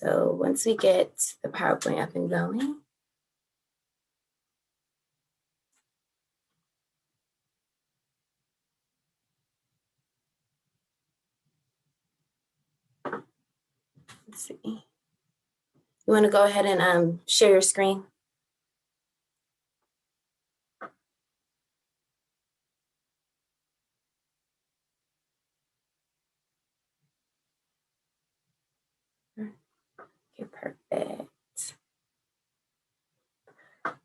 So once we get the PowerPoint up and going, let's see. You want to go ahead and share your screen? Okay, perfect.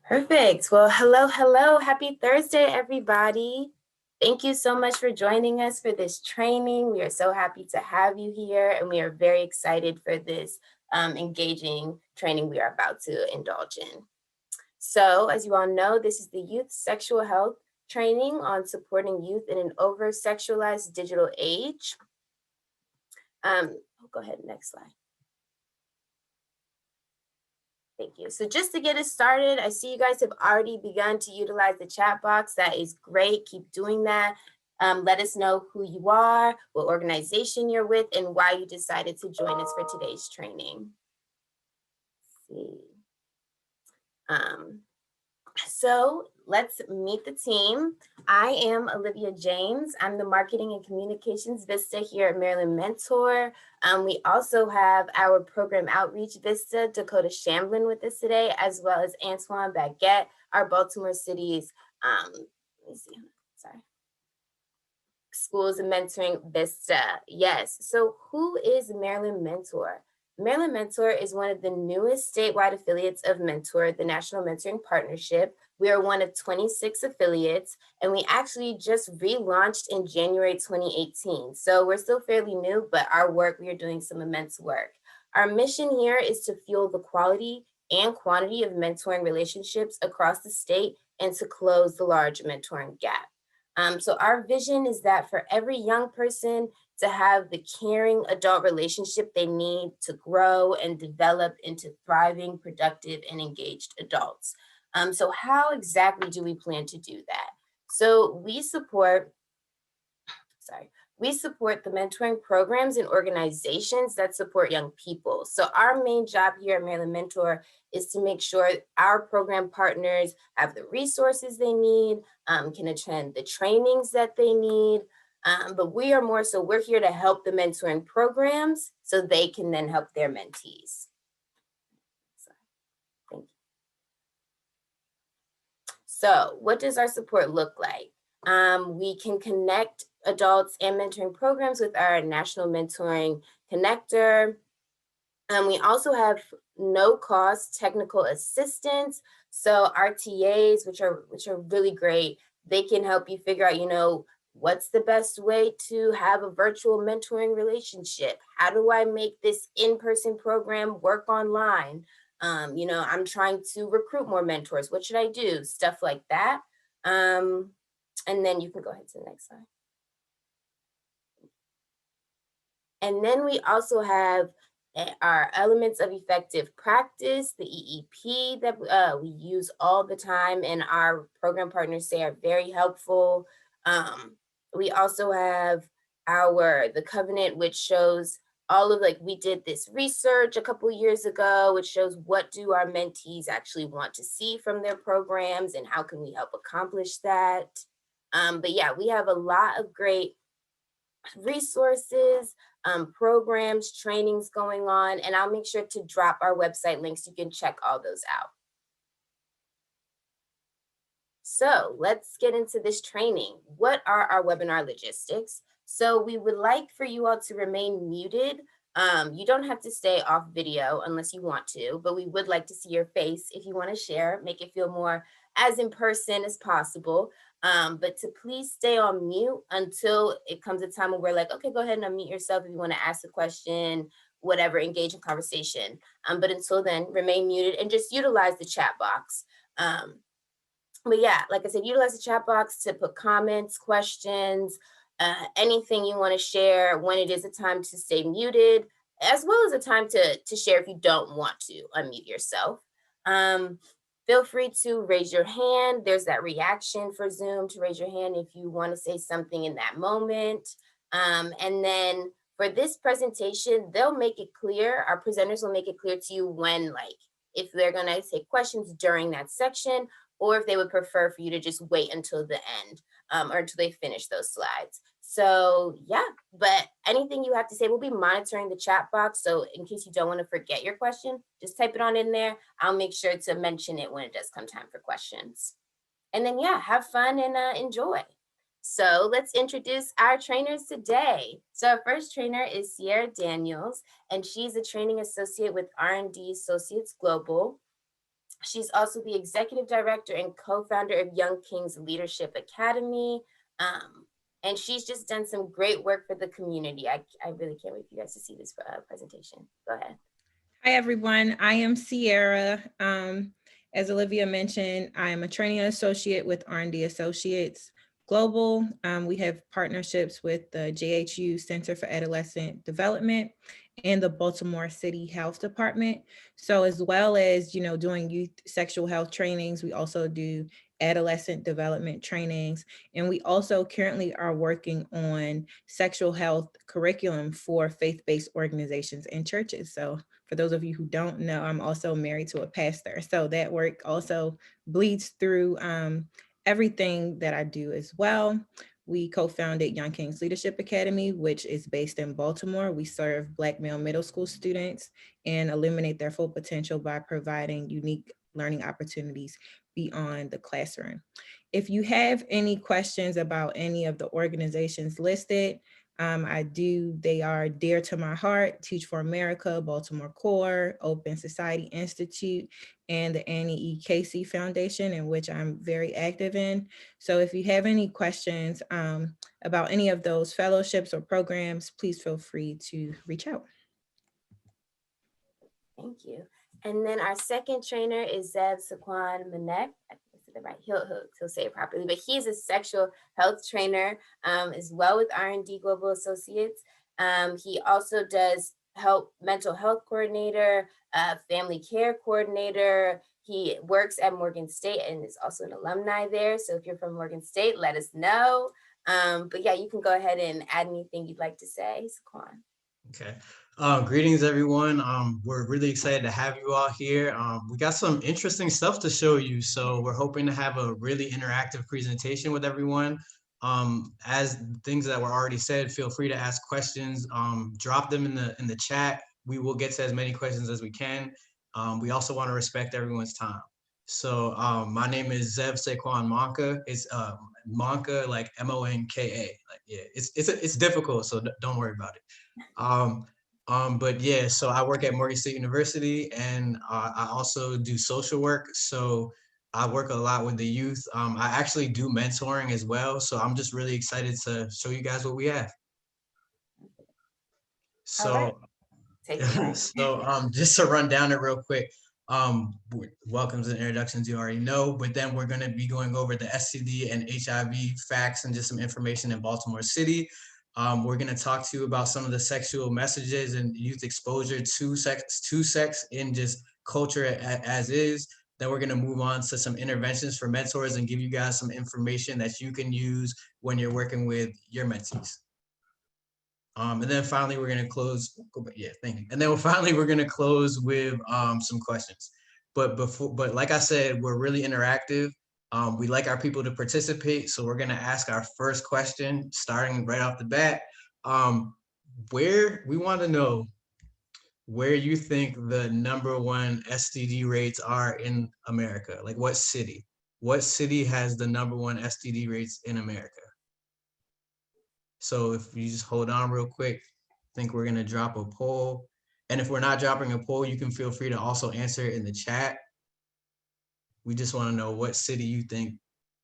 Perfect. Well, hello. Happy Thursday, everybody. Thank you so much for joining us for this training. We are so happy to have you here, and we are very excited for this engaging training we are about to indulge in. So, as you all know, this is the Youth Sexual Health Training on supporting youth in an over-sexualized digital age. Go ahead, next slide. Thank you. So just to get us started, I see you guys have already begun to utilize the chat box. That is great. Keep doing that. Let us know who you are, what organization you're with, and why you decided to join us for today's training. Let's see. So let's meet the team. I am Olivia James. I'm the Marketing and Communications Vista here at Maryland Mentor. We also have our Program Outreach Vista, Dakota Shamblin, with us today, as well as Antoine Baguette, our Baltimore City's, Schools and Mentoring Vista. Yes. So who is Maryland Mentor? Maryland Mentor is one of the newest statewide affiliates of Mentor, the National Mentoring Partnership. We are one of 26 affiliates, and we actually just relaunched in January 2018. So we're still fairly new, but our work, we are doing some immense work. Our mission here is to fuel the quality and quantity of mentoring relationships across the state and to close the large mentoring gap. So our vision is that for every young person to have the caring adult relationship they need to grow and develop into thriving, productive, and engaged adults. So how exactly do we plan to do that? So we support the mentoring programs and organizations that support young people. So our main job here at Maryland Mentor is to make sure our program partners have the resources they need, can attend the trainings that they need, but we are more so we're here to help the mentoring programs so they can then help their mentees. Thank you. So what does our support look like? We can connect adults and mentoring programs with our National Mentoring Connector. We also have no cost technical assistance. So RTAs, which are really great, they can help you figure out, what's the best way to have a virtual mentoring relationship? How do I make this in-person program work online? I'm trying to recruit more mentors. What should I do? Stuff like that. And then you can go ahead to the next slide. And then we also have our elements of effective practice, the EEP that we use all the time and our program partners say are very helpful. We also have the covenant, which shows we did this research a couple years ago, which shows what do our mentees actually want to see from their programs and how can we help accomplish that. But yeah, we have a lot of great resources, programs, trainings going on, and I'll make sure to drop our website links so you can check all those out. So let's get into this training. What are our webinar logistics? So we would like for you all to remain muted. You don't have to stay off video unless you want to, but we would like to see your face if you want to share, make it feel more as in person as possible. But to please stay on mute until it comes a time where we're like, okay, go ahead and unmute yourself if you want to ask a question, whatever, engage in conversation. But until then, remain muted and just utilize the chat box. But yeah, like I said, utilize the chat box to put comments, questions, anything you want to share when it is a time to stay muted, as well as a time to share if you don't want to unmute yourself. Feel free to raise your hand. There's that reaction for Zoom to raise your hand if you want to say something in that moment. And then For this presentation, they'll make it clear, our presenters will make it clear to you when, like, if they're gonna take questions during that section, or if they would prefer for you to just wait until the end, or until they finish those slides. So yeah, but anything you have to say, we'll be monitoring the chat box. So in case you don't want to forget your question, just type it on in there. I'll make sure to mention it when it does come time for questions. And then yeah, have fun and enjoy. So let's introduce our trainers today. So our first trainer is Sierra Daniels, and she's a training associate with R&D Associates Global. She's also the executive director and co-founder of Young Kings Leadership Academy. And she's just done some great work for the community. I really can't wait for you guys to see this presentation. Go ahead. Hi, everyone. I am Sierra. As Olivia mentioned, I am a training associate with R&D Associates Global. We have partnerships with the JHU Center for Adolescent Development and the Baltimore City Health Department. So as well as, doing youth sexual health trainings, we also do adolescent development trainings. And we also currently are working on sexual health curriculum for faith-based organizations and churches. So for those of you who don't know, I'm also married to a pastor. So that work also bleeds through everything that I do as well. We co-founded Young Kings Leadership Academy, which is based in Baltimore. We serve Black male middle school students and illuminate their full potential by providing unique learning opportunities beyond the classroom. If you have any questions about any of the organizations listed, they are dear to my heart: Teach for America, Baltimore Core, Open Society Institute, and the Annie E. Casey Foundation, in which I'm very active in. So if you have any questions about any of those fellowships or programs, please feel free to reach out. Thank you. And then our second trainer is Zev Saquan Manek. I think I said that right. He'll say it properly, but he's a sexual health trainer as well with R&D Global Associates. He also does mental health coordinator, family care coordinator. He works at Morgan State and is also an alumni there. So if you're from Morgan State, let us know. But yeah, you can go ahead and add anything you'd like to say, Saquan. Okay. Greetings, everyone. We're really excited to have you all here. We got some interesting stuff to show you, so we're hoping to have a really interactive presentation with everyone. As things that were already said, feel free to ask questions. Drop them in the chat. We will get to as many questions as we can. We also want to respect everyone's time. So my name is Zev Saquan Monka. It's Monka, like Monka. Like, yeah, it's difficult, so don't worry about it. But yeah, so I work at Morgan State University, and I also do social work. So I work a lot with the youth. I actually do mentoring as well. So I'm just really excited to show you guys what we have. So, just to run down it real quick. Welcomes and introductions you already know, but then we're going to be going over the STD and HIV facts and just some information in Baltimore City. We're going to talk to you about some of the sexual messages and youth exposure to sex in just culture as is. Then we're going to move on to some interventions for mentors and give you guys some information that you can use when you're working with your mentees. And then finally, we're going to close. Yeah, thank you. And then finally, we're going to close with some questions. But like I said, we're really interactive. We like our people to participate. So we're going to ask our first question, starting right off the bat. We want to know where you think the #1 STD rates are in America. Like what city? What city has the #1 STD rates in America? So if you just hold on real quick, I think we're gonna drop a poll. And if we're not dropping a poll, you can feel free to also answer it in the chat. We just wanna know what city you think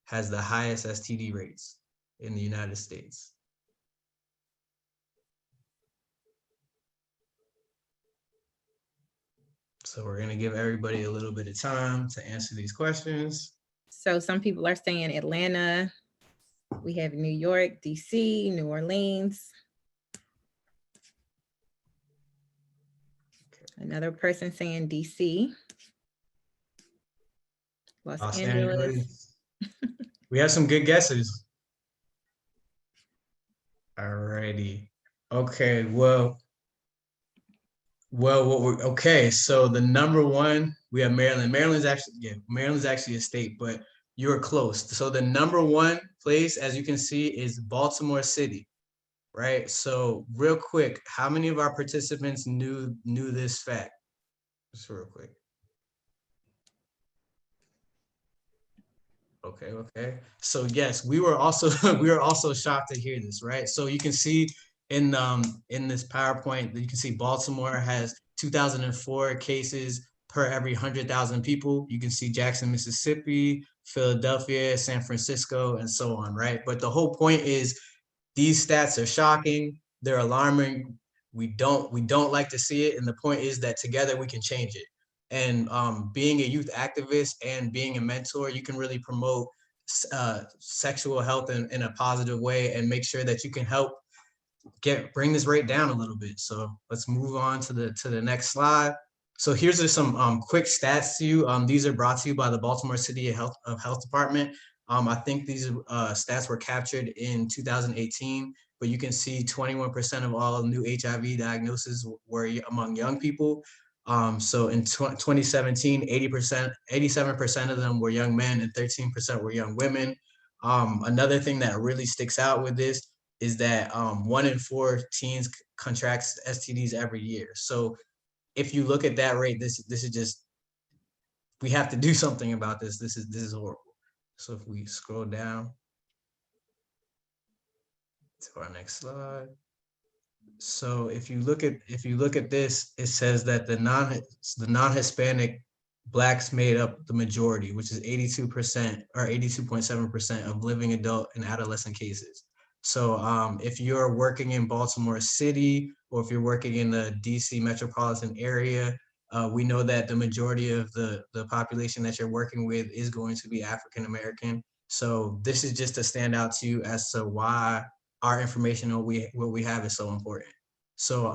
has the highest STD rates in the United States. So we're gonna give everybody a little bit of time to answer these questions. So some people are saying Atlanta. We have New York, DC, New Orleans. Another person saying DC. Los Angeles. We have some good guesses. Alrighty. Okay, okay. So the number one, we have Maryland. Maryland's actually a state, but you're close. So the number one place, as you can see, is Baltimore City, right? So real quick, how many of our participants knew this fact? Just real quick. Okay. So yes, we were also we were also shocked to hear this, right? So you can see in this PowerPoint that you can see Baltimore has 2004 cases per every 100,000 people. You can see Jackson, Mississippi, Philadelphia, San Francisco, and so on, right? But the whole point is these stats are shocking, they're alarming. We don't like to see it, and the point is that together we can change it. And being a youth activist and being a mentor, you can really promote sexual health in a positive way and make sure that you can help bring this rate down a little bit. So let's move on to the next slide. So here's just some quick stats to you. These are brought to you by the Baltimore City Health Department. I think these stats were captured in 2018, but you can see 21% of all new HIV diagnoses were among young people. So in 2017, 87% of them were young men and 13% were young women. Another thing that really sticks out with this is that 1 in 4 teens contracts STDs every year. So if you look at that rate, this is just, we have to do something about this. This is horrible. So if we scroll down to our next slide. So if you look at this, it says that the non-Hispanic Blacks made up the majority, which is 82% or 82.7% of living adult and adolescent cases. So if you're working in Baltimore City or if you're working in the DC metropolitan area, we know that the majority of the population that you're working with is going to be African American. So this is just to stand out to you as to why our information, what we have is so important. So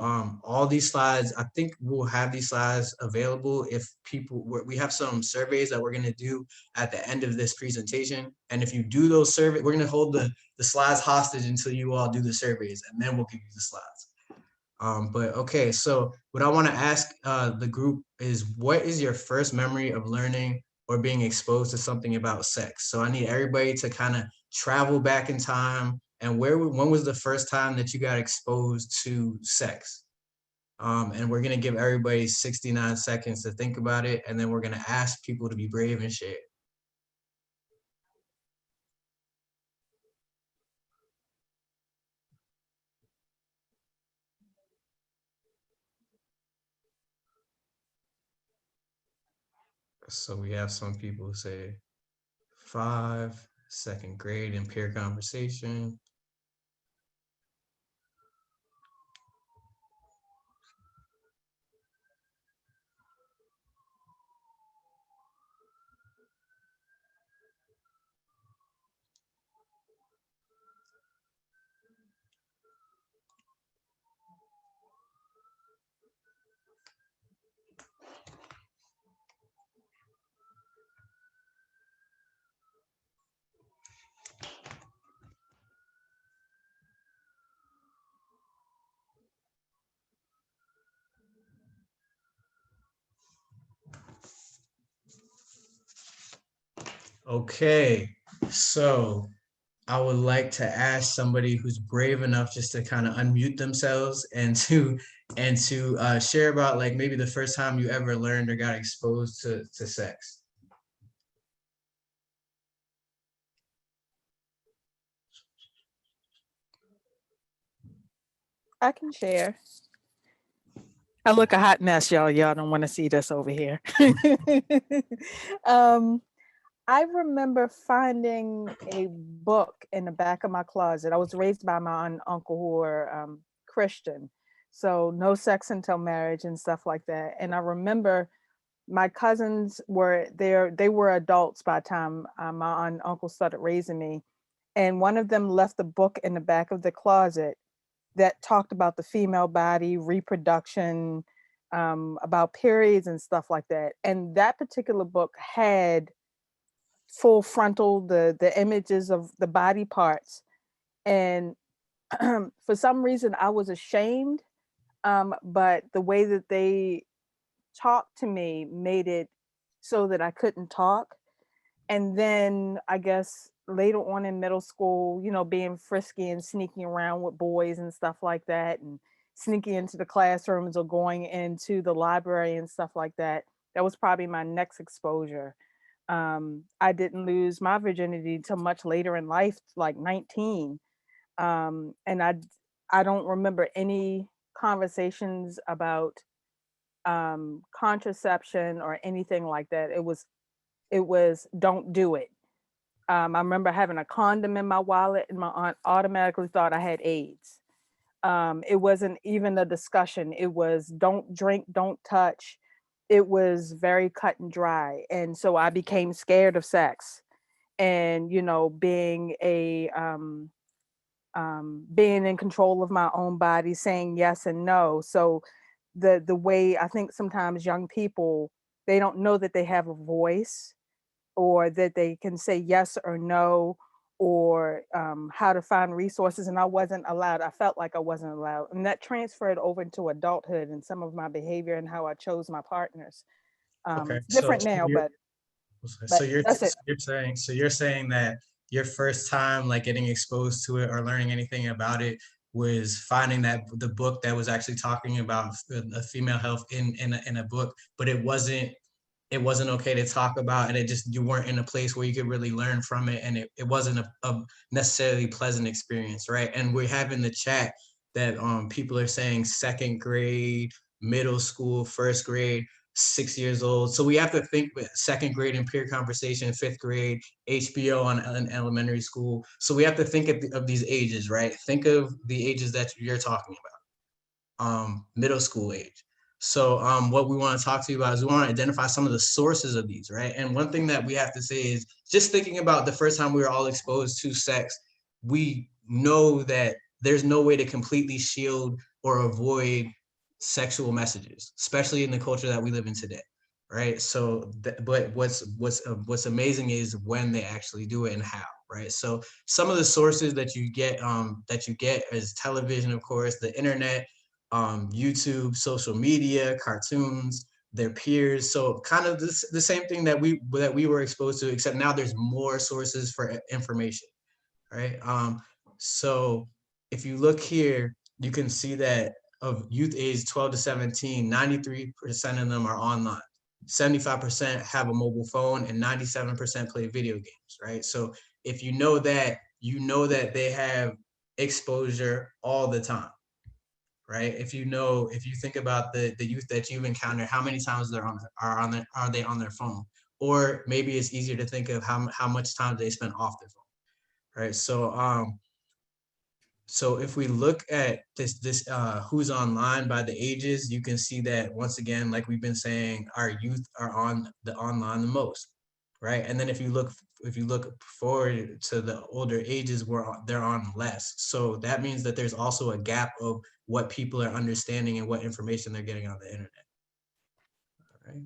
all these slides, I think we'll have these slides available if we have some surveys that we're gonna do at the end of this presentation. And if you do those surveys, we're gonna hold the slides hostage until you all do the surveys, and then we'll give you the slides. But okay, so what I wanna ask the group is, what is your first memory of learning or being exposed to something about sex? So I need everybody to kind of travel back in time. And when was the first time that you got exposed to sex? And we're gonna give everybody 69 seconds to think about it, and then we're gonna ask people to be brave and share. So we have some people say 5, second grade in peer conversation. Okay, so I would like to ask somebody who's brave enough just to kind of unmute themselves and to share about like maybe the first time you ever learned or got exposed to sex. I can share. I look a hot mess, y'all. Y'all don't want to see this over here. I remember finding a book in the back of my closet. I was raised by my aunt and uncle who were Christian. So no sex until marriage and stuff like that. And I remember my cousins were there. They were adults by the time my aunt and uncle started raising me. And one of them left a book in the back of the closet that talked about the female body, reproduction, about periods and stuff like that. And that particular book had full frontal, the images of the body parts. And for some reason I was ashamed, but the way that they talked to me made it so that I couldn't talk. And then I guess later on in middle school, you know, being frisky and sneaking around with boys and stuff like that, and sneaking into the classrooms or going into the library and stuff like that. That was probably my next exposure. I didn't lose my virginity till much later in life, like 19. And I don't remember any conversations about contraception or anything like that. It was don't do it. I remember having a condom in my wallet, and my aunt automatically thought I had AIDS. It wasn't even a discussion. It was don't drink, don't touch. It was very cut and dry. And so I became scared of sex. And, you know, being in control of my own body, saying yes and no. So the way I think sometimes young people, they don't know that they have a voice, or that they can say yes or no, or how to find resources. And I wasn't allowed. I felt like I wasn't allowed. And that transferred over into adulthood and some of my behavior and how I chose my partners. Okay, It's so different now, you're so but you're that's it. you're saying that your first time like getting exposed to it or learning anything about it was finding that the book that was actually talking about the female health in a book, but it wasn't okay to talk about, and it just you weren't in a place where you could really learn from it, and it wasn't a necessarily pleasant experience, right? And we have in the chat that people are saying second grade, middle school, first grade, 6 years old. So we have to think with second grade in peer conversation, fifth grade, HBO on elementary school. So we have to think of these ages, right? Think of the ages that you're talking about, middle school age. So what we want to talk to you about is we want to identify some of the sources of these, right? And one thing that we have to say is just thinking about the first time we were all exposed to sex, we know that there's no way to completely shield or avoid sexual messages, especially in the culture that we live in today, right? So, but what's amazing is when they actually do it and how, right? So some of the sources that you get is television, of course, the internet, YouTube, social media, cartoons, their peers. So kind of the same thing that we were exposed to, except now there's more sources for information, right? So if you look here, you can see that of youth age 12 to 17, 93% of them are online. 75% have a mobile phone, and 97% play video games, right? So if you know that they have exposure all the time, right? If you think about the youth that you've encountered, how many times are they on their phone? Or maybe it's easier to think of how much time they spend off their phone, right? So if we look at this who's online by the ages, you can see that once again, like we've been saying, our youth are on the online the most, right? And then if you look forward to the older ages, they're on less. So that means that there's also a gap of what people are understanding and what information they're getting on the internet. All right.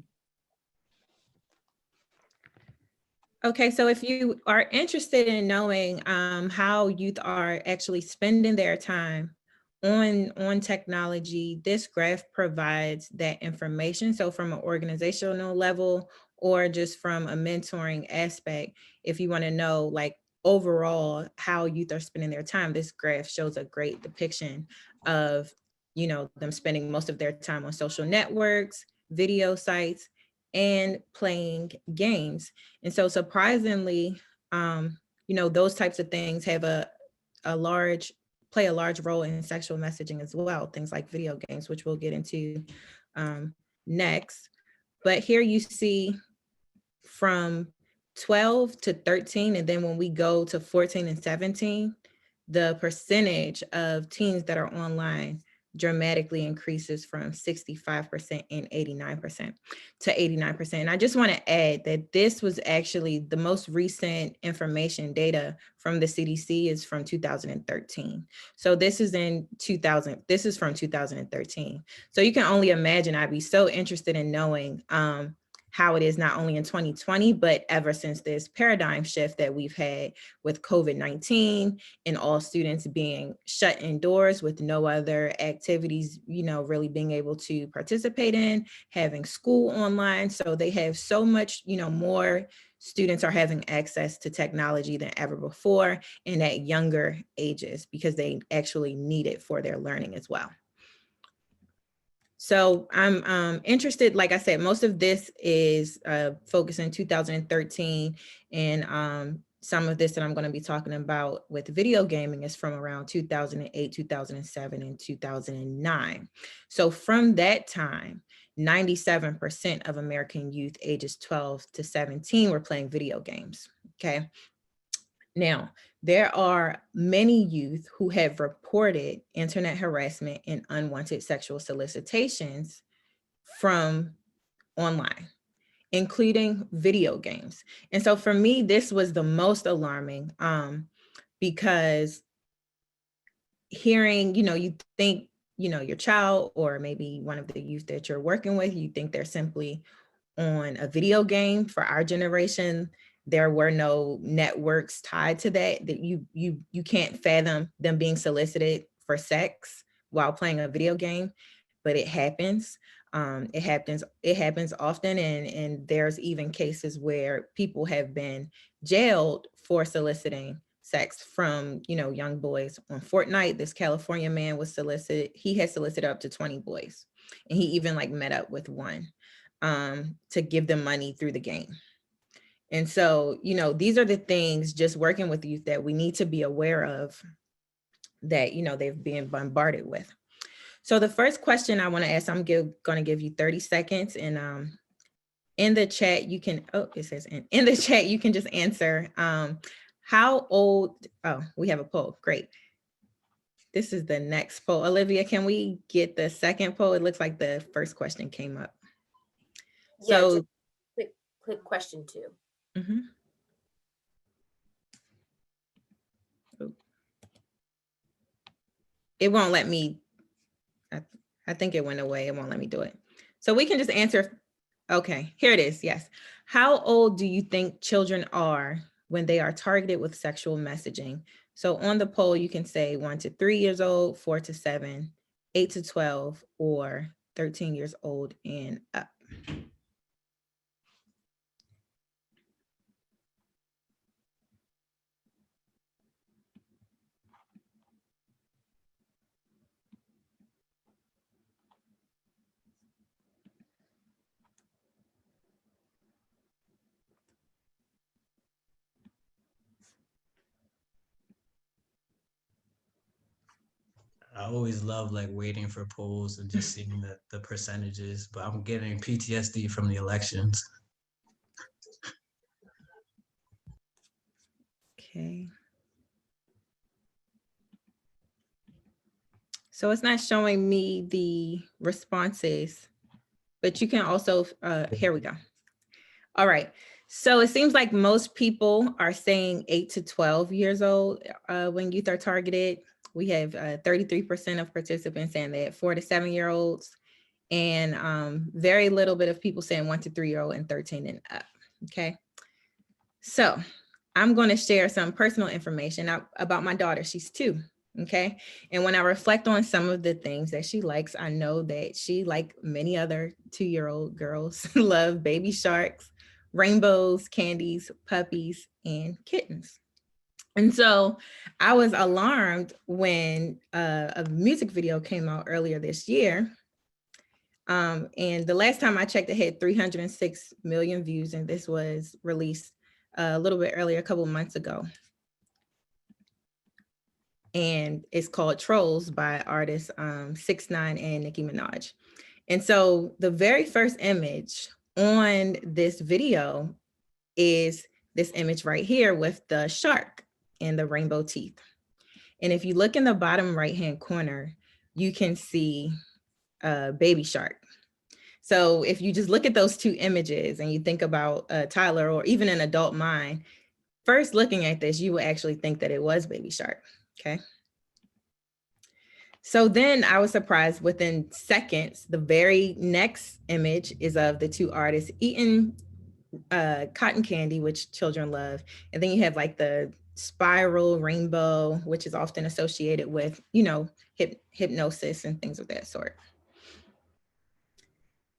Okay, so if you are interested in knowing how youth are actually spending their time on technology, this graph provides that information. So from an organizational level or just from a mentoring aspect, if you want to know like overall how youth are spending their time, this graph shows a great depiction of, you know, them spending most of their time on social networks, video sites, and playing games. And so surprisingly, you know, those types of things have play a large role in sexual messaging as well, things like video games, which we'll get into next. But here you see from 12 to 13, and then when we go to 14 and 17, the percentage of teens that are online dramatically increases from 65% and 89% to 89%. And I just want to add that this was actually the most recent information data from the CDC is from 2013. So this is from 2013. So you can only imagine, I'd be so interested in knowing how it is not only in 2020, but ever since this paradigm shift that we've had with COVID-19 and all students being shut indoors with no other activities, really being able to participate in, having school online. So they have so much, more students are having access to technology than ever before and at younger ages because they actually need it for their learning as well. So I'm interested, like I said, most of this is focused in 2013 and some of this that I'm going to be talking about with video gaming is from around 2008, 2007, and 2009. So from that time, 97% of American youth ages 12 to 17 were playing video games, okay? Now, there are many youth who have reported internet harassment and unwanted sexual solicitations from online, including video games. And so for me, this was the most alarming because hearing, you think, your child or maybe one of the youth that you're working with, you think they're simply on a video game. For our generation, there were no networks tied to that you can't fathom them being solicited for sex while playing a video game, but it happens. It happens often, and there's even cases where people have been jailed for soliciting sex from young boys. On Fortnite, this California man was solicited. He had solicited up to 20 boys, and he even met up with one to give them money through the game. And so, these are the things just working with youth that we need to be aware of that, they've been bombarded with. So the first question I want to ask, I'm going to give you 30 seconds and in the chat, you can, it says in the chat, you can just answer how old, we have a poll, great. This is the next poll. Olivia, can we get the second poll? It looks like the first question came up. Yeah, So click question 2. Mm-hmm. It won't let me, I think it went away. It won't let me do it. So we can just answer. Okay, here it is. Yes. How old do you think children are when they are targeted with sexual messaging? So on the poll, you can say 1 to 3 years old, 4 to 7, 8 to 12, or 13 years old and up. I always love waiting for polls and just seeing the percentages, but I'm getting PTSD from the elections. Okay. So it's not showing me the responses, but you can also, here we go. All right. So it seems like most people are saying 8 to 12 years old when youth are targeted. We have 33% of participants saying that 4 to 7 year olds, and very little bit of people saying 1 to 3 year old and 13 and up. Okay. So I'm going to share some personal information about my daughter. She's 2. Okay. And when I reflect on some of the things that she likes, I know that she, like many other 2-year-old girls, love baby sharks, rainbows, candies, puppies, and kittens. And so I was alarmed when a music video came out earlier this year. And the last time I checked, it had 306 million views, and this was released a little bit earlier, a couple of months ago. And it's called Trolls by artists 6ix9ine and Nicki Minaj. And so the very first image on this video is this image right here with the shark and the rainbow teeth. And if you look in the bottom right-hand corner, you can see a baby shark. So if you just look at those 2 images and you think about Tyler or even an adult mind, first looking at this, you will actually think that it was baby shark. Okay. So then I was surprised within seconds, the very next image is of the two artists eating cotton candy, which children love. And then you have like the spiral rainbow, which is often associated with, you know, hypnosis and things of that sort.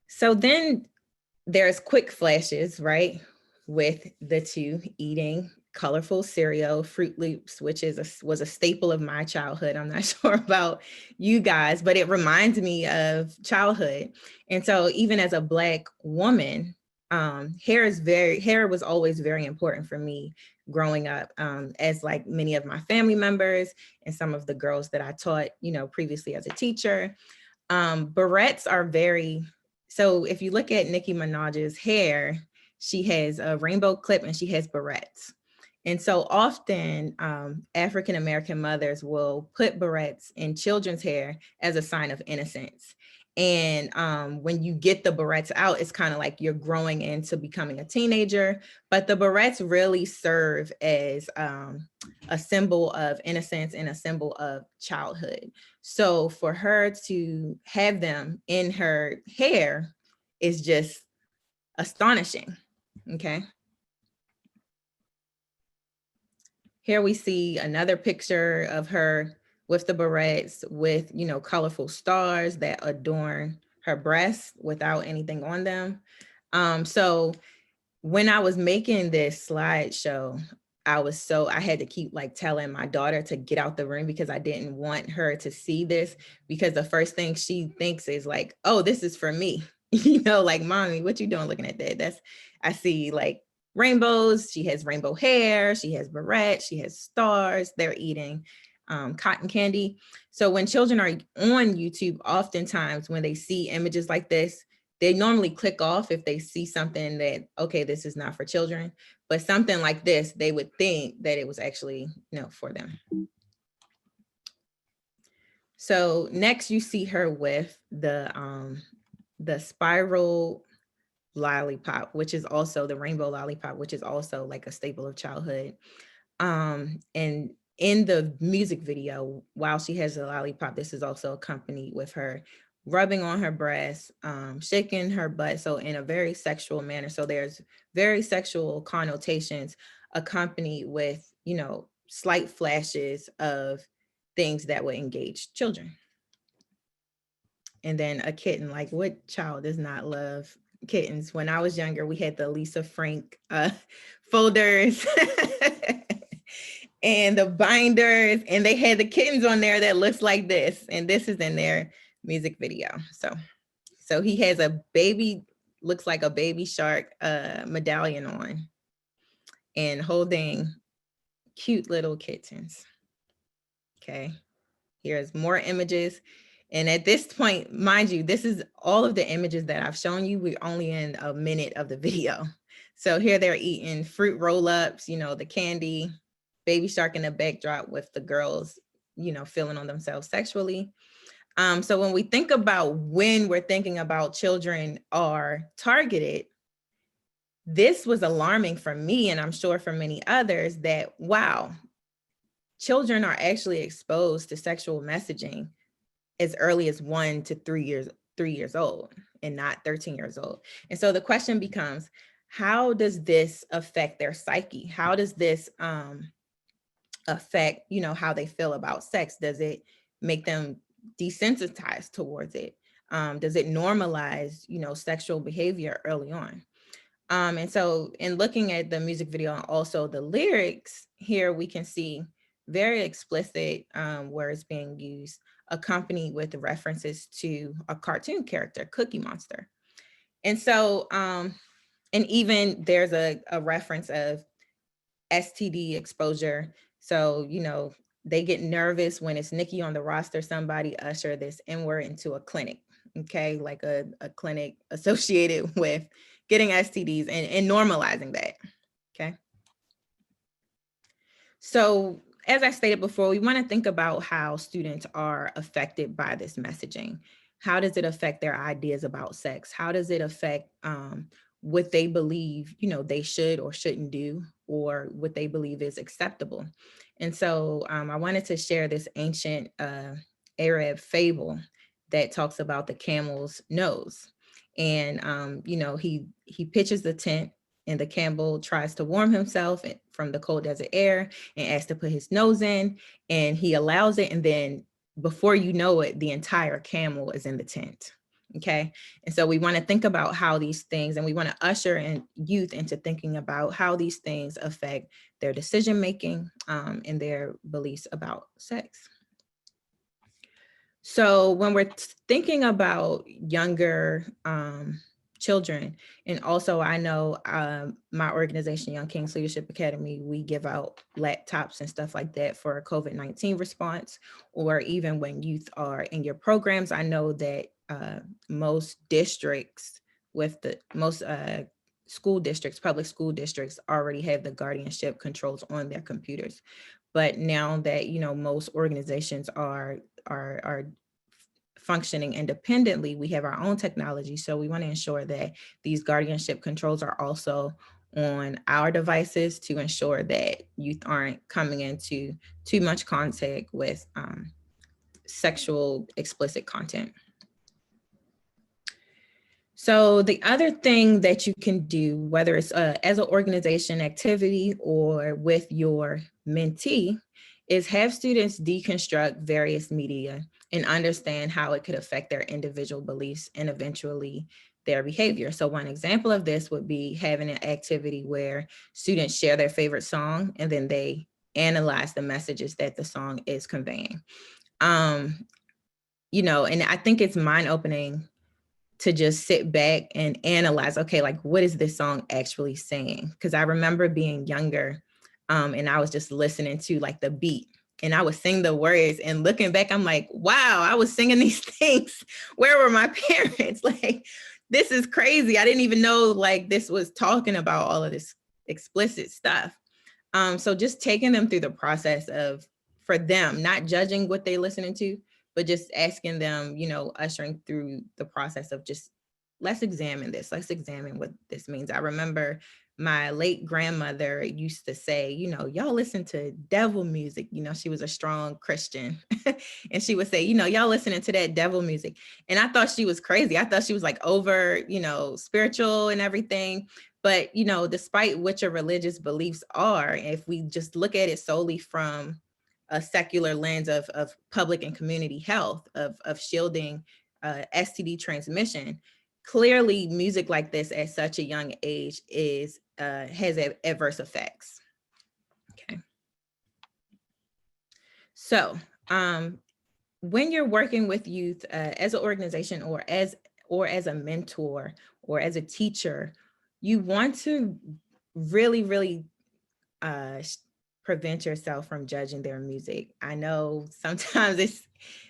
So then there's quick flashes, right? With the two eating colorful cereal, Fruit Loops, which was a staple of my childhood. I'm not sure about you guys, but it reminds me of childhood. And so even as a Black woman, hair was always very important for me growing up, as like many of my family members and some of the girls that I taught, you know, previously as a teacher. Barrettes are very, so if you look at Nicki Minaj's hair, she has a rainbow clip and she has barrettes. And so often African-American mothers will put barrettes in children's hair as a sign of innocence. And when you get the barrettes out, it's kind of like you're growing into becoming a teenager, but the barrettes really serve as a symbol of innocence and a symbol of childhood. So for her to have them in her hair is just astonishing, okay? Here we see another picture of her with the barrettes with, you know, colorful stars that adorn her breasts without anything on them. So when I was making this slideshow, I had to keep like telling my daughter to get out the room because I didn't want her to see this, because the first thing she thinks is like, oh, this is for me. You know, like, mommy, what you doing looking at that? I see like rainbows. She has rainbow hair. She has barrettes. She has stars. They're eating cotton candy. So when children are on YouTube, oftentimes when they see images like this, they normally click off if they see something that, okay, this is not for children, but something like this, they would think that it was actually, you know, for them. So next you see her with the spiral lollipop, which is also the rainbow lollipop, which is also like a staple of childhood. And in the music video, while she has the lollipop, this is also accompanied with her rubbing on her breast, shaking her butt, so in a very sexual manner. So there's very sexual connotations accompanied with, you know, slight flashes of things that would engage children. And then a kitten, like what child does not love kittens? When I was younger, we had the Lisa Frank folders and the binders, and they had the kittens on there that looks like this. And this is in their music video. So he has a baby, looks like a baby shark medallion on and holding cute little kittens. Okay, here's more images. And at this point, mind you, this is all of the images that I've shown you. We're only in a minute of the video. So here they're eating fruit roll-ups, you know, the candy, baby shark in the backdrop with the girls, you know, feeling on themselves sexually. So when we think about when we're thinking about children are targeted, this was alarming for me, and I'm sure for many others, that, wow, children are actually exposed to sexual messaging as early as 1 to 3 years old, and not 13 years old. And so the question becomes, how does this affect their psyche? How does this affect, you know, how they feel about sex? Does it make them desensitized towards it? Does it normalize, you know, sexual behavior early on? And so in looking at the music video and also the lyrics, here we can see very explicit words being used, accompanied with the references to a cartoon character, Cookie Monster. And so, and even there's a reference of STD exposure. So, you know, they get nervous when it's Nikki on the roster, somebody usher this N-word into a clinic, okay? Like a clinic associated with getting STDs and normalizing that, okay? So as I stated before, we wanna think about how students are affected by this messaging. How does it affect their ideas about sex? How does it affect what they believe, you know, they should or shouldn't do, or what they believe is acceptable? And so I wanted to share this ancient Arab fable that talks about the camel's nose. And, you know, he pitches the tent and the camel tries to warm himself from the cold desert air and asks to put his nose in, and he allows it. And then before you know it, the entire camel is in the tent. Okay. And so we want to think about how these things, and we want to usher in youth into thinking about how these things affect their decision-making and their beliefs about sex. So when we're thinking about younger children, and also I know my organization, Young Kings Leadership Academy, we give out laptops and stuff like that for COVID-19 response, or even when youth are in your programs. I know that most districts school districts, public school districts already have the guardianship controls on their computers. But now that, you know, most organizations are functioning independently, we have our own technology. So we want to ensure that these guardianship controls are also on our devices to ensure that youth aren't coming into too much contact with sexual explicit content. So the other thing that you can do, whether it's as an organization activity or with your mentee, is have students deconstruct various media and understand how it could affect their individual beliefs and eventually their behavior. So one example of this would be having an activity where students share their favorite song and then they analyze the messages that the song is conveying. You know, and I think it's mind-opening to just sit back and analyze, okay, like what is this song actually saying? Because I remember being younger and I was just listening to like the beat and I would sing the words, and looking back, I'm like, wow, I was singing these things. Where were my parents? Like, this is crazy. I didn't even know like this was talking about all of this explicit stuff. So just taking them through the process of, for them, not judging what they're listening to, but just asking them, you know, ushering through the process of just, let's examine this. Let's examine what this means. I remember my late grandmother used to say, you know, y'all listen to devil music. You know, she was a strong Christian. And she would say, you know, y'all listening to that devil music. And I thought she was crazy. I thought she was like over, you know, spiritual and everything. But, you know, despite what your religious beliefs are, if we just look at it solely from a secular lens of public and community health, of shielding STD transmission, clearly music like this at such a young age has adverse effects. Okay. So when you're working with youth as an organization or as a mentor or as a teacher, you want to really prevent yourself from judging their music. I know sometimes it's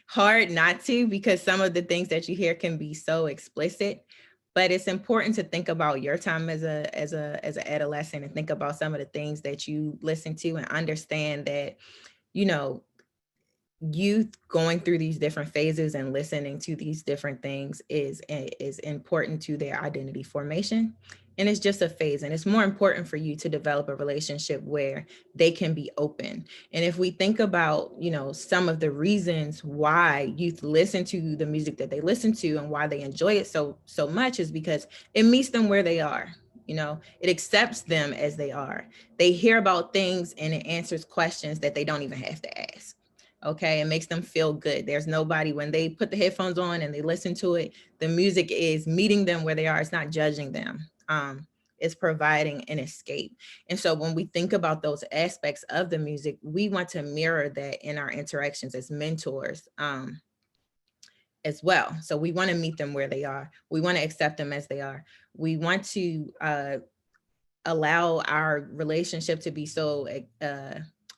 hard not to, because some of the things that you hear can be so explicit, but it's important to think about your time as an adolescent and think about some of the things that you listen to and understand that, you know, youth going through these different phases and listening to these different things is important to their identity formation. And it's just a phase, and it's more important for you to develop a relationship where they can be open. And if we think about, you know, some of the reasons why youth listen to the music that they listen to and why they enjoy it so much is because it meets them where they are. You know, it accepts them as they are. They hear about things and it answers questions that they don't even have to ask. Okay, it makes them feel good. There's nobody, when they put the headphones on and they listen to it, the music is meeting them where they are. It's not judging them. It's providing an escape. And so when we think about those aspects of the music, we want to mirror that in our interactions as mentors as well. So we want to meet them where they are. We want to accept them as they are. We want to allow our relationship to be so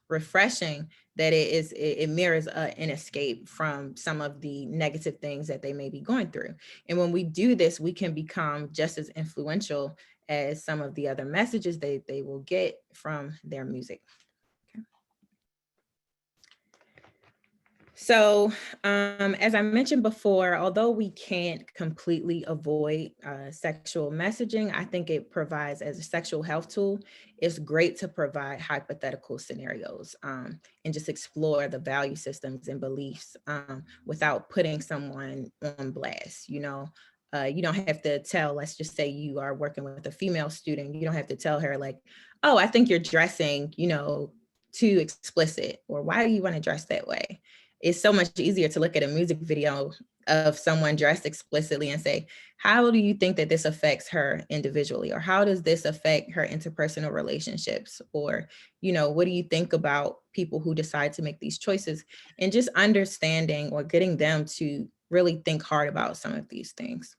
refreshing that it mirrors an escape from some of the negative things that they may be going through. And when we do this, we can become just as influential as some of the other messages they will get from their music. Okay. So, as I mentioned before, although we can't completely avoid sexual messaging, I think it provides, as a sexual health tool, it's great to provide hypothetical scenarios and just explore the value systems and beliefs without putting someone on blast. You don't have to tell, let's just say you are working with a female student, you don't have to tell her like, oh, I think you're dressing, too explicit, or why do you want to dress that way? It's so much easier to look at a music video of someone dressed explicitly and say, how do you think that this affects her individually? Or how does this affect her interpersonal relationships? Or, what do you think about people who decide to make these choices? And just understanding or getting them to really think hard about some of these things.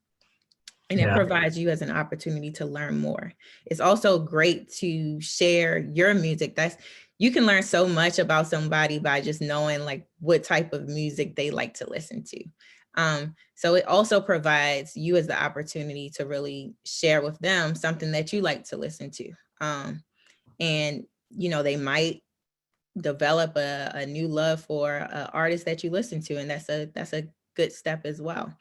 And it Yeah. provides you as an opportunity to learn more. It's also great to share your music. You can learn so much about somebody by just knowing like what type of music they like to listen to. So it also provides you as the opportunity to really share with them something that you like to listen to. And, they might develop a new love for an artist that you listen to. And that's a good step as well.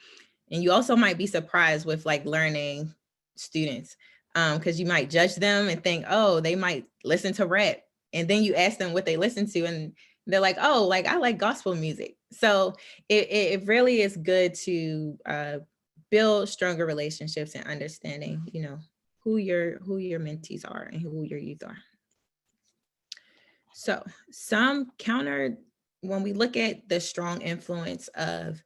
And you also might be surprised with like learning students, because you might judge them and think, oh, they might listen to rap. And then you ask them what they listen to and they're like, oh, like I like gospel music. So it really is good to build stronger relationships and understanding, who your mentees are and who your youth are. So when we look at the strong influence of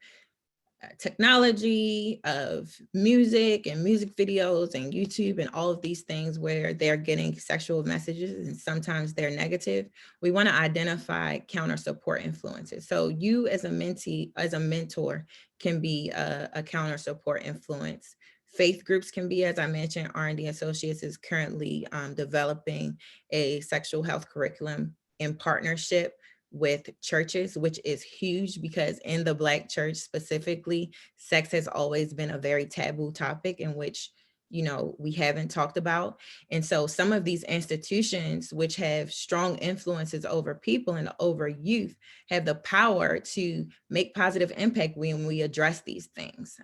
technology, of music and music videos and YouTube and all of these things where they're getting sexual messages and sometimes they're negative, we want to identify counter support influences. So you as a mentee, as a mentor, can be a counter support influence. Faith groups can be, as I mentioned, R&D Associates is currently developing a sexual health curriculum in partnership with churches, which is huge because in the Black church specifically, sex has always been a very taboo topic in which, we haven't talked about. And so some of these institutions, which have strong influences over people and over youth, have the power to make positive impact when we address these things.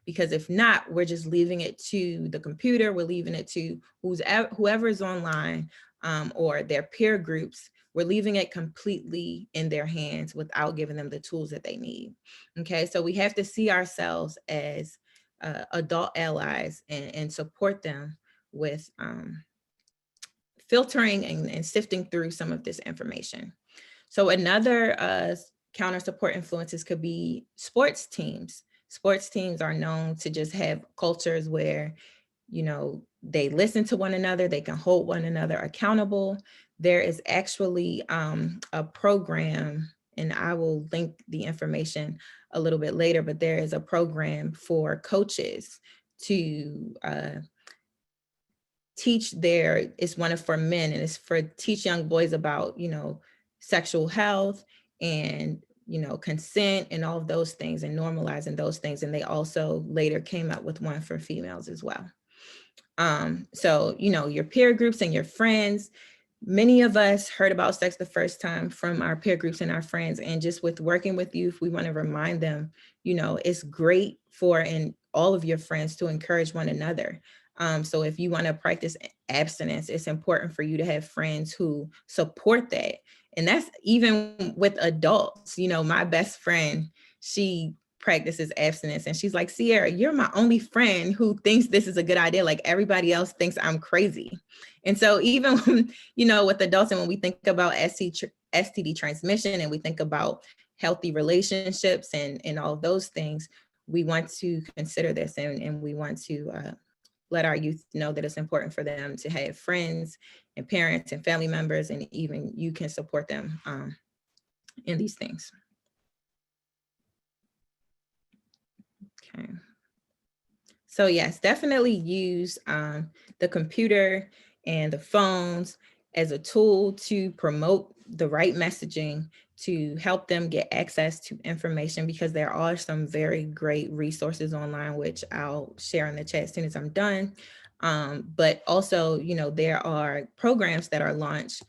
Because if not, we're just leaving it to the computer, we're leaving it to whoever's online or their peer groups. We're leaving it completely in their hands without giving them the tools that they need. Okay, so we have to see ourselves as adult allies and support them with filtering and sifting through some of this information. So another counter support influences could be sports teams. Sports teams are known to just have cultures where, they listen to one another, they can hold one another accountable. There is actually a program, and I will link the information a little bit later, but there is a program for coaches to teach it's one for men, and it's for teach young boys about, sexual health and, consent and all of those things and normalizing those things. And they also later came out with one for females as well. So, your peer groups and your friends, many of us heard about sex the first time from our peer groups and our friends. And just with working with youth, we want to remind them, it's great for all of your friends to encourage one another. So if you want to practice abstinence, it's important for you to have friends who support that. And that's even with adults. My best friend, she practices abstinence and she's like, Sierra, you're my only friend who thinks this is a good idea. Like everybody else thinks I'm crazy. And so even when, with adults, and when we think about STD transmission and we think about healthy relationships and all of those things, we want to consider this and we want to let our youth know that it's important for them to have friends and parents and family members, and even you can support them in these things. Okay. So yes, definitely use the computer and the phones as a tool to promote the right messaging, to help them get access to information, because there are some very great resources online, which I'll share in the chat as soon as I'm done. But also, there are programs that are launched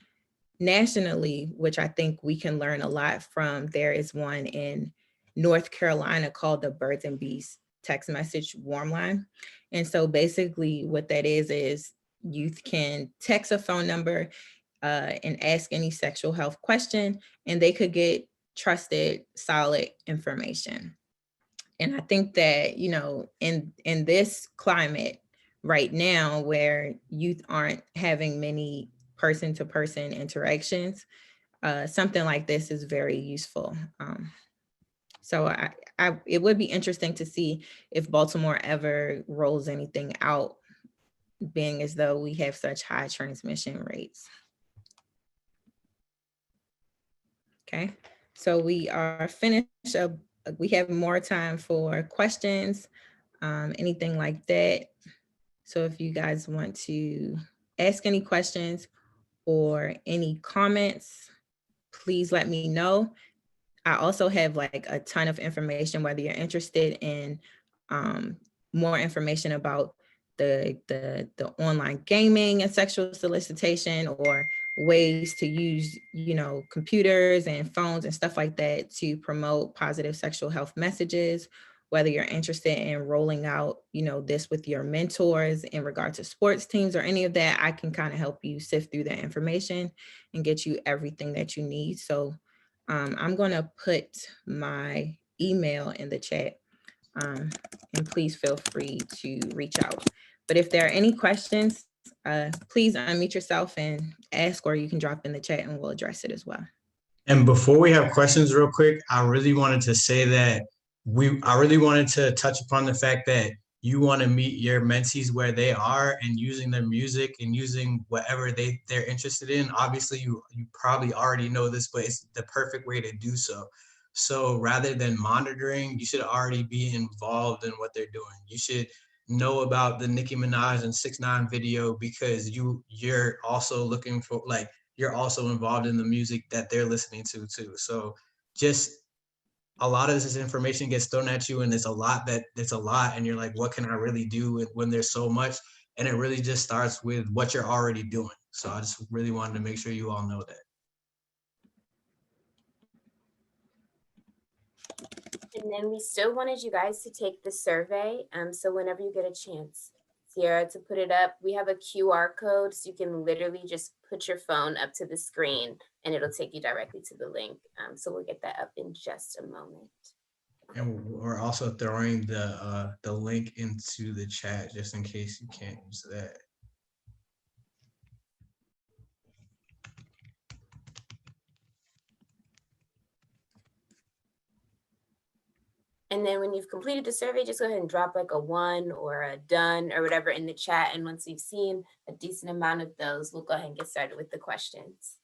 nationally, which I think we can learn a lot from, there is one in North Carolina called the Birds and Bees text message warm line. And so basically what that is youth can text a phone number and ask any sexual health question, and they could get trusted, solid information. And I think that, you know, in this climate right now where youth aren't having many person-to-person interactions, something like this is very useful. So it would be interesting to see if Baltimore ever rolls anything out, being as though we have such high transmission rates. Okay, so we are finished. We have more time for questions, anything like that. So if you guys want to ask any questions or any comments, please let me know. I also have like a ton of information, whether you're interested in more information about the online gaming and sexual solicitation, or ways to use, you know, computers and phones and stuff like that to promote positive sexual health messages, whether you're interested in rolling out, you know, this with your mentors in regard to sports teams or any of that, I can kind of help you sift through that information and get you everything that you need. So I'm going to put my email in the chat, and please feel free to reach out. But if there are any questions, please unmute yourself and ask, or you can drop in the chat and we'll address it as well. And before we have questions real quick, I really wanted to say that I really wanted to touch upon the fact that you want to meet your mentees where they are and using their music and using whatever they're interested in. Obviously, you probably already know this, but it's the perfect way to do so. So rather than monitoring, you should already be involved in what they're doing. You should know about the Nicki Minaj and 6ix9ine video, because you're also looking for, like, you're also involved in the music that they're listening to too. So just a lot of this information gets thrown at you, and it's a lot, and you're like, what can I really do when there's so much? And it really just starts with what you're already doing. So I just really wanted to make sure you all know that. And then we still wanted you guys to take the survey. So whenever you get a chance, Sierra, to put it up, we have a QR code, so you can literally just put your phone up to the screen and it'll take you directly to the link. So we'll get that up in just a moment. And we're also throwing the link into the chat just in case you can't use that. And then when you've completed the survey, just go ahead and drop like a 1 or a done or whatever in the chat. And once we've seen a decent amount of those, we'll go ahead and get started with the questions.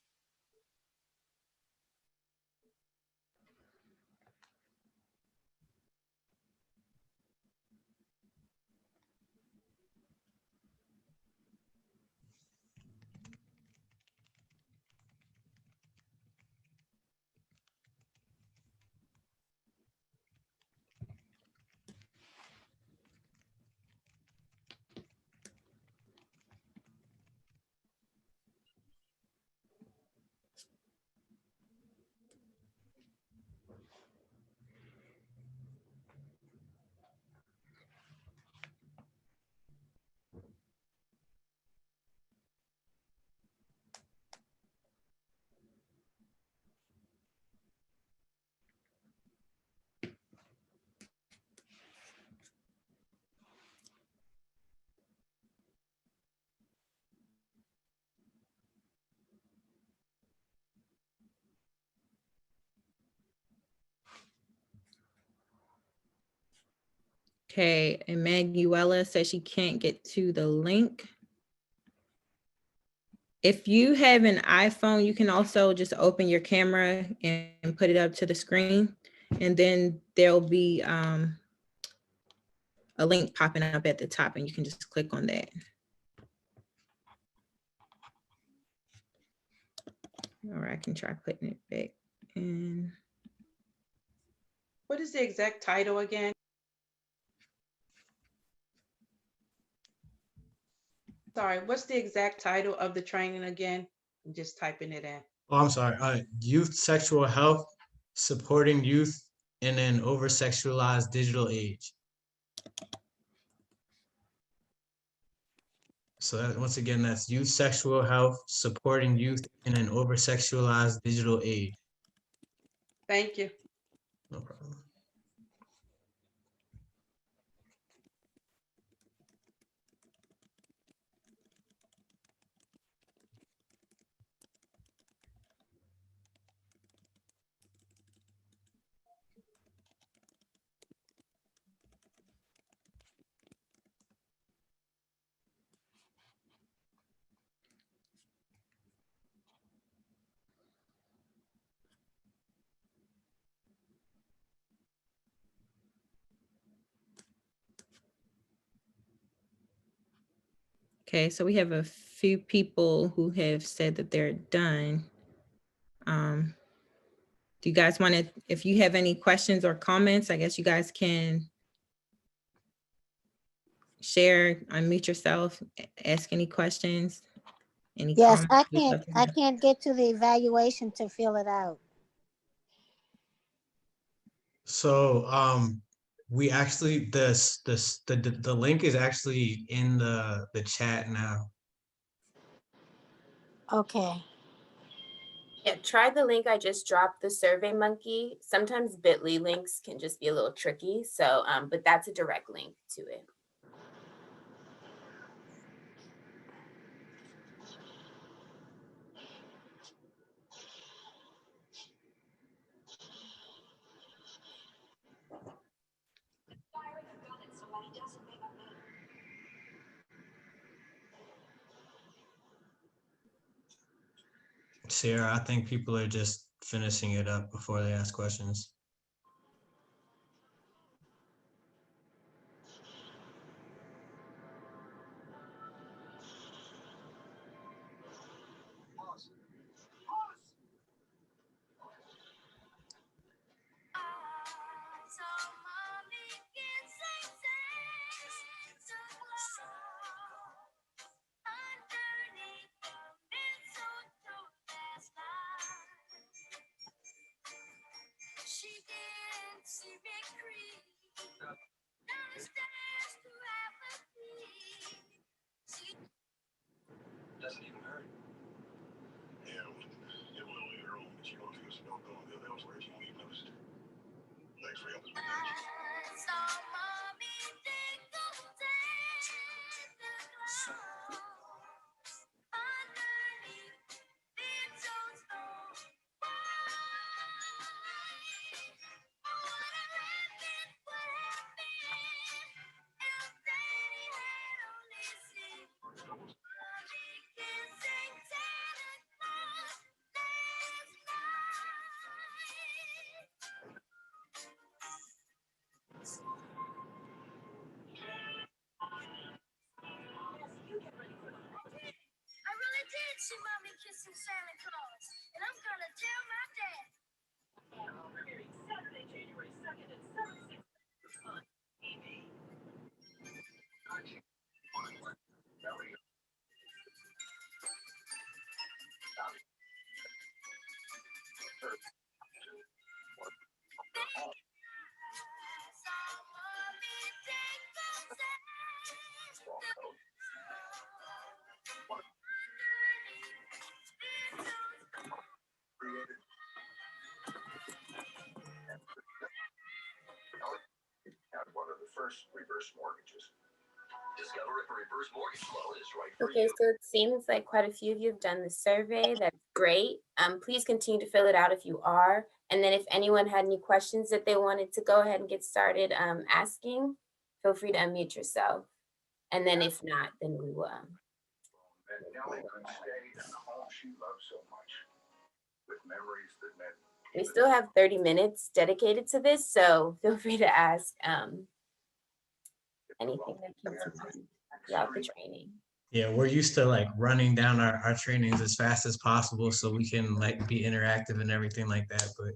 Okay, Emanuela says she can't get to the link. If you have an iPhone, you can also just open your camera and put it up to the screen, and then there'll be a link popping up at the top, and you can just click on that. Or I can try putting it back in. What is the exact title again? Sorry, what's the exact title of the training again? I'm just typing it in. Oh, I'm sorry. Youth sexual health, supporting youth in an over-sexualized digital age. So that, once again, that's youth sexual health, supporting youth in an over-sexualized digital age. Thank you. No problem. Okay, so we have a few people who have said that they're done. Do you guys want to, if you have any questions or comments, I guess you guys can share, unmute yourself, ask any questions, any Yes, comments. We'd love to I hear. can't get to the evaluation to fill it out. So we actually the link is actually in the chat now. Okay. Yeah, try the link I just dropped, the Survey Monkey. Sometimes Bitly links can just be a little tricky. So, but that's a direct link to it. Sarah, I think people are just finishing it up before they ask questions. Doesn't even hurt. Yeah, it will later on, but you don't do this, don't go elsewhere if you want to be noticed. Thanks for helping me. I really did see Mommy kissing Santa Claus, and I'm gonna tell my dad. Premiering Saturday, January 2nd at 7 on TV. One of the first reverse mortgages. Discover if a reverse mortgage loan is right for Okay, you. so it seems like quite a few of you have done the survey. That's great. Please continue to fill it out if you are. And then if anyone had any questions that they wanted to go ahead and get started asking, feel free to unmute yourself. And then if not, then we will. And Nellie could stay in the home she loved so much, with memories that meant. We still have 30 minutes dedicated to this, so feel free to ask anything that keeps you mind throughout the training. Yeah, we're used to like running down our trainings as fast as possible so we can like be interactive and everything like that. But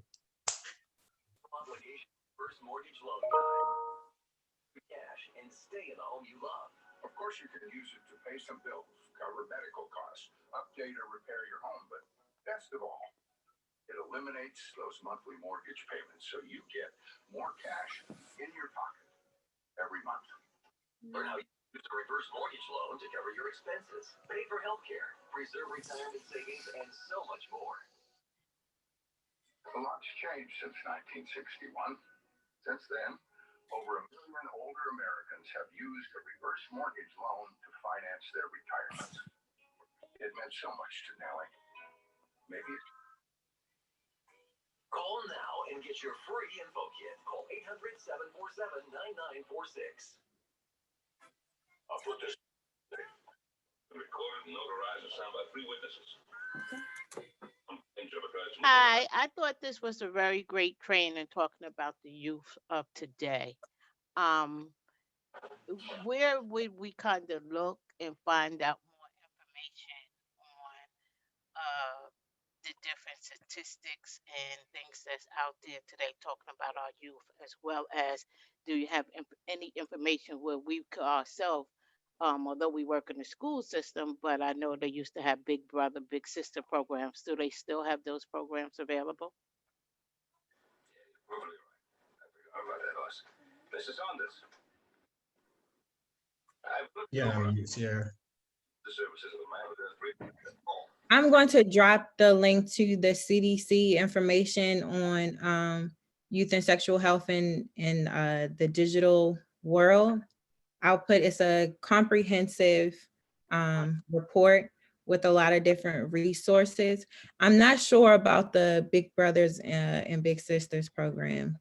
Obligation first mortgage loan guide. Cash and stay in the home you love. Of course, you can use it to pay some bills, cover medical costs, update or repair your home, but best of all, it eliminates those monthly mortgage payments so you get more cash in your pocket every month. Learn how you use a reverse mortgage loan to cover your expenses, pay for healthcare, preserve retirement savings, and so much more. A lot's changed since 1961. Since then, over 1 million older Americans have used a reverse mortgage loan to finance their retirement. It meant so much to Nellie. Maybe it's Call now and get your free info kit. Call 800-747-9946. I'll put this recorded and notarized and signed by 3 witnesses. I thought this was a very great training talking about the youth of today. Um, where would we kind of look and find out more information on the different statistics and things that's out there today talking about our youth, as well as do you have any information where we could ourselves, although we work in the school system, but I know they used to have Big Brother, Big Sister programs. Do they still have those programs available? Perfectly right. I forgot about that, us. Mrs. Saunders. I've looked Yeah, over Sierra. the services of the man with the 3. I'm going to drop the link to the CDC information on youth and sexual health in the digital world. I'll put, it's a comprehensive report with a lot of different resources. I'm not sure about the Big Brothers and Big Sisters programs,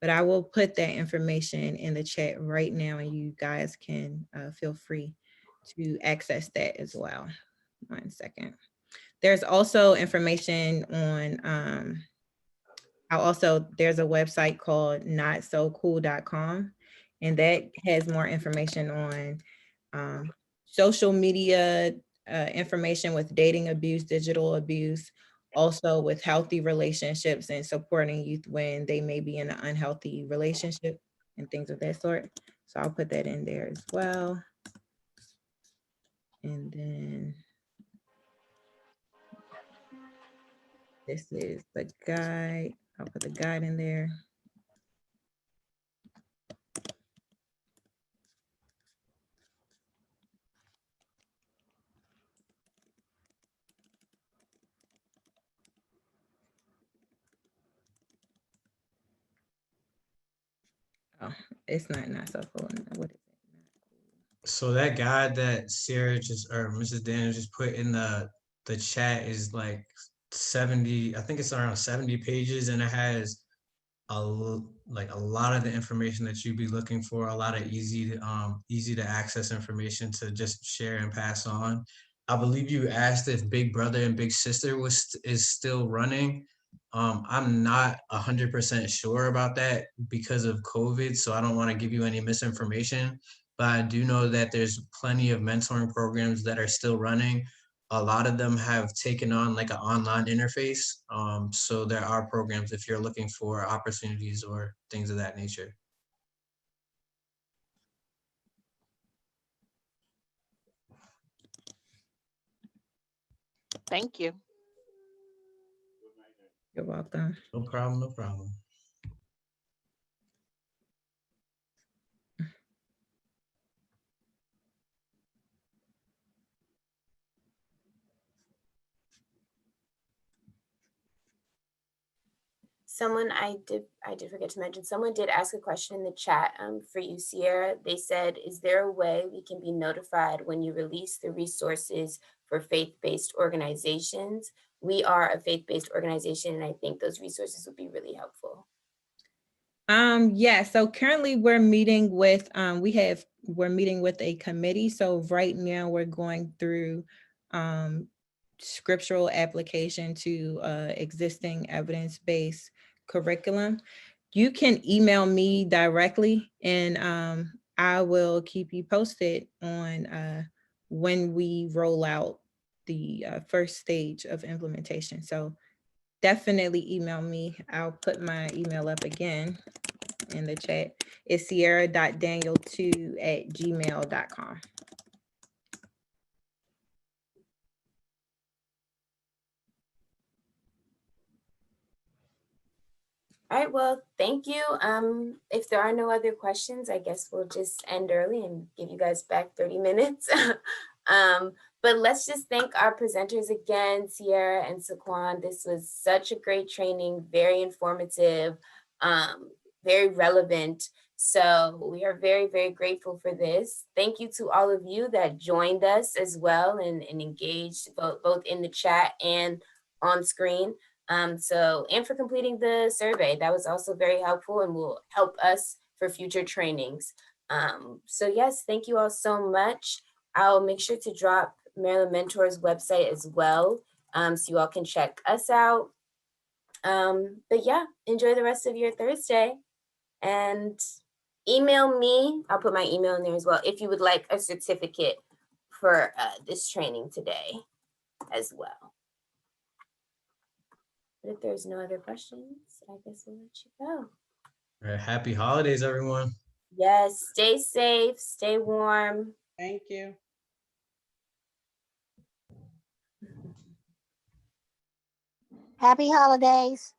but I will put that information in the chat right now and you guys can feel free to access that as well. 1 second. There's also information on, there's a website called notsocool.com, and that has more information on social media information with dating abuse, digital abuse, also with healthy relationships and supporting youth when they may be in an unhealthy relationship and things of that sort. So I'll put that in there as well. And then this is the guide. I'll put the guide in there. Oh, it's not so cool. What is it? So that guide that Sarah just or Mrs. Daniels just put in the chat is like 70, I think it's around 70 pages, and it has a lot of the information that you'd be looking for, a lot of easy to access information to just share and pass on. I believe you asked if Big Brother and Big Sister is still running. I'm not 100% sure about that because of COVID, so I don't want to give you any misinformation, but I do know that there's plenty of mentoring programs that are still running. A lot of them have taken on like an online interface. So there are programs if you're looking for opportunities or things of that nature. Thank you. You're welcome. No problem, no problem. Someone I did forget to mention, someone did ask a question in the chat for you, Sierra. They said, is there a way we can be notified when you release the resources for faith-based organizations? We are a faith-based organization, and I think those resources would be really helpful. Yeah, so currently we're meeting with, we're meeting with a committee. So right now we're going through scriptural application to existing evidence-based curriculum. You can email me directly and I will keep you posted on when we roll out the first stage of implementation. So definitely email me. I'll put my email up again in the chat. It's sierra.daniel2@gmail.com. All right, well, thank you. If there are no other questions, I guess we'll just end early and give you guys back 30 minutes. But let's just thank our presenters again, Sierra and Saquon. This was such a great training, very informative, very relevant. So we are very, very grateful for this. Thank you to all of you that joined us as well and engaged both in the chat and on screen. And for completing the survey, that was also very helpful and will help us for future trainings. So yes, thank you all so much. I'll make sure to drop Maryland Mentors website as well, so you all can check us out. But yeah, enjoy the rest of your Thursday and email me. I'll put my email in there as well if you would like a certificate for this training today as well. But if there's no other questions, I guess we'll let you go. All right, happy holidays, everyone. Yes, stay safe, stay warm. Thank you. Happy holidays.